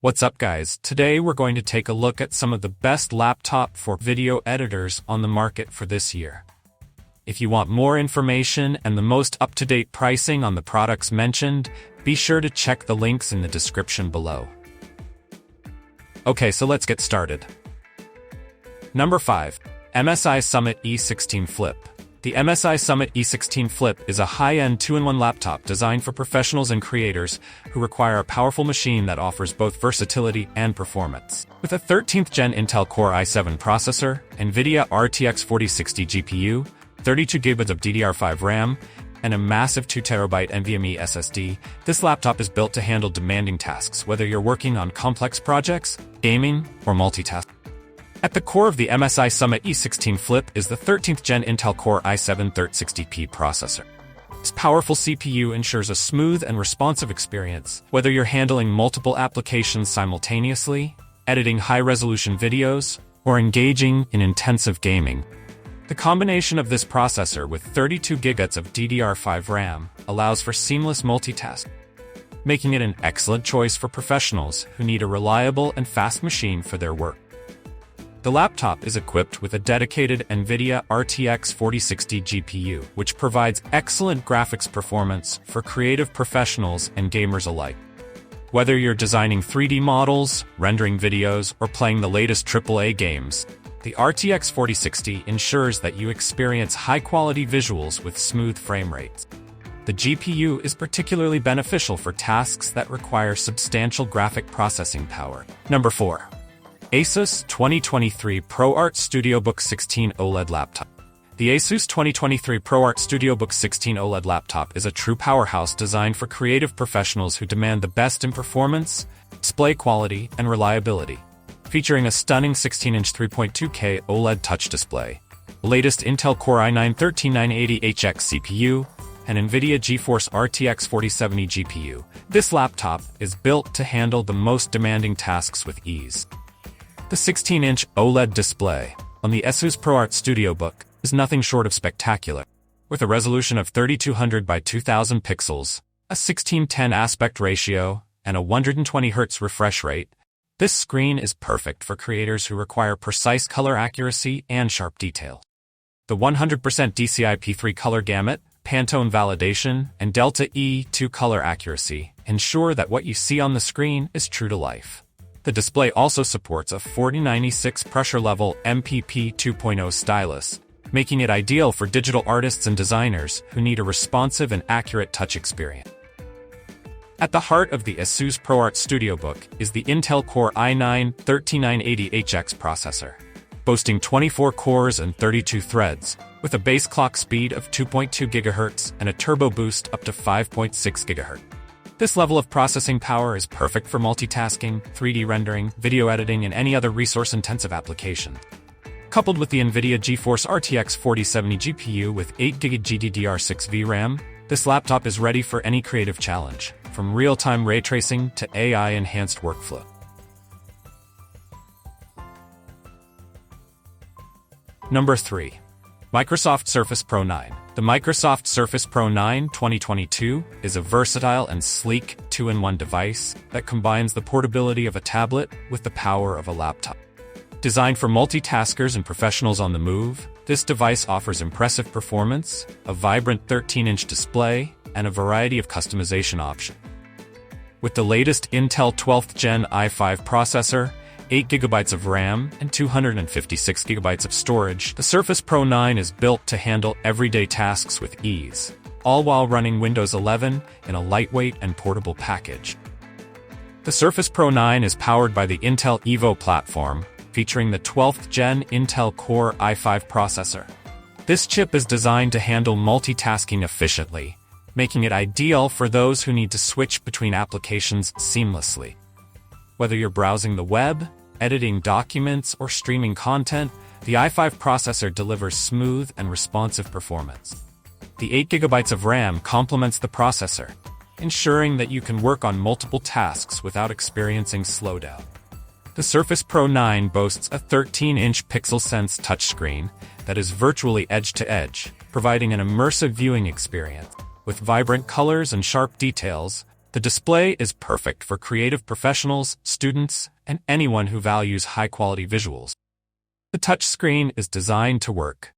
What's up guys, today we're going to take a look at some of the best laptop for video editors on the market for this year. If you want more information and the most up-to-date pricing on the products mentioned, be sure to check the links in the description below. Okay, so let's get started. Number 5. MSI Summit E16 Flip. The MSI Summit E16 Flip is a high-end 2-in-1 laptop designed for professionals and creators who require a powerful machine that offers both versatility and performance. With a 13th Gen Intel Core i7 processor, NVIDIA RTX 4060 GPU, 32GB of DDR5 RAM, and a massive 2TB NVMe SSD, this laptop is built to handle demanding tasks, whether you're working on complex projects, gaming, or multitasking. At the core of the MSI Summit E16 Flip is the 13th Gen Intel Core i7 3060p processor. This powerful CPU ensures a smooth and responsive experience, whether you're handling multiple applications simultaneously, editing high-resolution videos, or engaging in intensive gaming. The combination of this processor with 32GB of DDR5 RAM allows for seamless multitasking, making it an excellent choice for professionals who need a reliable and fast machine for their work. The laptop is equipped with a dedicated NVIDIA RTX 4060 GPU, which provides excellent graphics performance for creative professionals and gamers alike. Whether you're designing 3D models, rendering videos, or playing the latest AAA games, the RTX 4060 ensures that you experience high-quality visuals with smooth frame rates. The GPU is particularly beneficial for tasks that require substantial graphic processing power. Number 4. Asus 2023 ProArt Studiobook 16 OLED Laptop. The Asus 2023 ProArt Studiobook 16 OLED laptop is a true powerhouse designed for creative professionals who demand the best in performance, display quality, and reliability. Featuring a stunning 16-inch 3.2K OLED touch display, the latest Intel Core i9-13980HX CPU, and NVIDIA GeForce RTX 4070 GPU, this laptop is built to handle the most demanding tasks with ease. The 16-inch OLED display on the Asus ProArt Studiobook is nothing short of spectacular. With a resolution of 3200 by 2000 pixels, a 16:10 aspect ratio, and a 120Hz refresh rate, this screen is perfect for creators who require precise color accuracy and sharp detail. The 100% DCI P3 color gamut, Pantone validation, and Delta E2 color accuracy ensure that what you see on the screen is true to life. The display also supports a 4096 pressure level MPP 2.0 stylus, making it ideal for digital artists and designers who need a responsive and accurate touch experience. At the heart of the Asus ProArt Studiobook is the Intel Core i9-13980HX processor, boasting 24 cores and 32 threads, with a base clock speed of 2.2 GHz and a turbo boost up to 5.6 GHz. This level of processing power is perfect for multitasking, 3D rendering, video editing, and any other resource-intensive application. Coupled with the NVIDIA GeForce RTX 4070 GPU with 8GB GDDR6 VRAM, this laptop is ready for any creative challenge, from real-time ray tracing to AI-enhanced workflow. Number 3. Microsoft Surface Pro 9. The Microsoft Surface Pro 9 2022 is a versatile and sleek 2-in-1 device that combines the portability of a tablet with the power of a laptop. Designed for multitaskers and professionals on the move, this device offers impressive performance, a vibrant 13-inch display, and a variety of customization options. With the latest Intel 12th Gen i5 processor, 8GB of RAM, and 256GB of storage, the Surface Pro 9 is built to handle everyday tasks with ease, all while running Windows 11 in a lightweight and portable package. The Surface Pro 9 is powered by the Intel Evo platform, featuring the 12th Gen Intel Core i5 processor. This chip is designed to handle multitasking efficiently, making it ideal for those who need to switch between applications seamlessly. Whether you're browsing the web, editing documents, or streaming content, the i5 processor delivers smooth and responsive performance. The 8GB of RAM complements the processor, ensuring that you can work on multiple tasks without experiencing slowdown. The Surface Pro 9 boasts a 13-inch PixelSense touchscreen that is virtually edge-to-edge, providing an immersive viewing experience. With vibrant colors and sharp details, The display is perfect for creative professionals, students, and anyone who values high-quality visuals. The touchscreen is designed to work.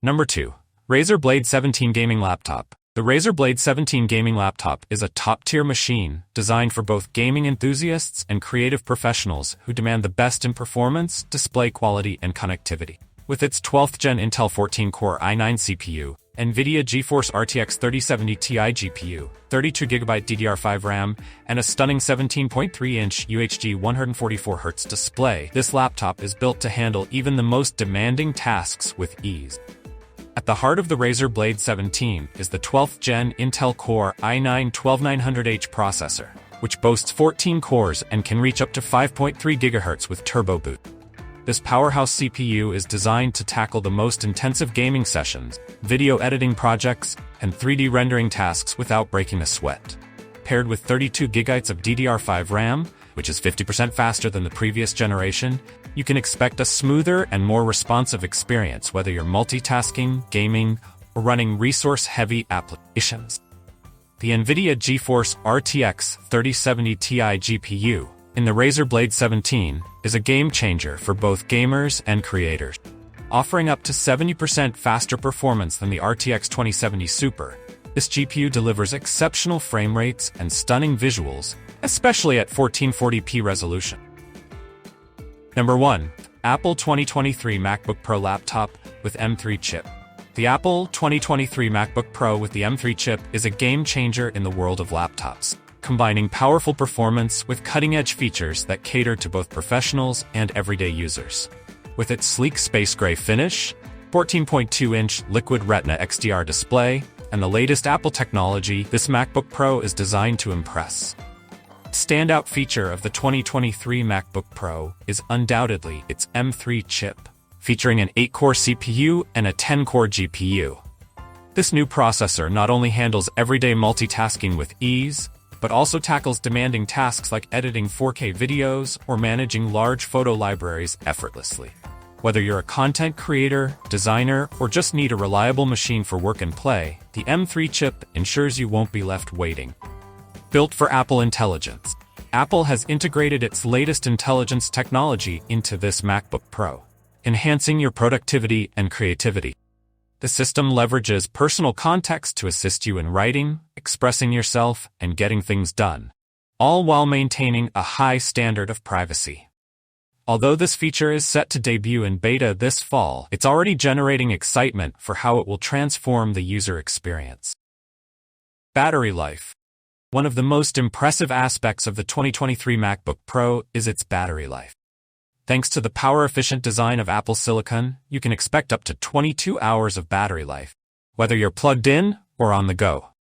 Number 2. Razer Blade 17 Gaming Laptop. The Razer Blade 17 gaming laptop is a top-tier machine designed for both gaming enthusiasts and creative professionals who demand the best in performance, display quality, and connectivity. With its 12th Gen Intel 14-core i9 CPU, NVIDIA GeForce RTX 3070 Ti GPU, 32GB DDR5 RAM, and a stunning 17.3-inch UHD 144Hz display, this laptop is built to handle even the most demanding tasks with ease. At the heart of the Razer Blade 17 is the 12th Gen Intel Core i9-12900H processor, which boasts 14 cores and can reach up to 5.3 GHz with Turbo Boot. This powerhouse CPU is designed to tackle the most intensive gaming sessions, video editing projects, and 3D rendering tasks without breaking a sweat. Paired with 32GB of DDR5 RAM, which is 50% faster than the previous generation, you can expect a smoother and more responsive experience whether you're multitasking, gaming, or running resource-heavy applications. The NVIDIA GeForce RTX 3070 Ti GPU in the Razer Blade 17 is a game-changer for both gamers and creators. Offering up to 70% faster performance than the RTX 2070 Super, this GPU delivers exceptional frame rates and stunning visuals, especially at 1440p resolution. Number 1. Apple 2023 MacBook Pro Laptop with M3 Chip. The Apple 2023 MacBook Pro with the M3 chip is a game-changer in the world of laptops, combining powerful performance with cutting-edge features that cater to both professionals and everyday users. With its sleek space gray finish, 14.2-inch Liquid Retina XDR display, and the latest Apple technology, this MacBook Pro is designed to impress. Standout feature of the 2023 MacBook Pro is undoubtedly its M3 chip, featuring an 8-core CPU and a 10-core GPU. This new processor not only handles everyday multitasking with ease, but also tackles demanding tasks like editing 4K videos or managing large photo libraries effortlessly. Whether you're a content creator, designer, or just need a reliable machine for work and play, the M3 chip ensures you won't be left waiting. Built for Apple Intelligence, Apple has integrated its latest intelligence technology into this MacBook Pro, enhancing your productivity and creativity. The system leverages personal context to assist you in writing, expressing yourself, and getting things done, all while maintaining a high standard of privacy. Although this feature is set to debut in beta this fall, it's already generating excitement for how it will transform the user experience. Battery life. One of the most impressive aspects of the 2023 MacBook Pro is its battery life. Thanks to the power-efficient design of Apple Silicon, you can expect up to 22 hours of battery life, whether you're plugged in or on the go.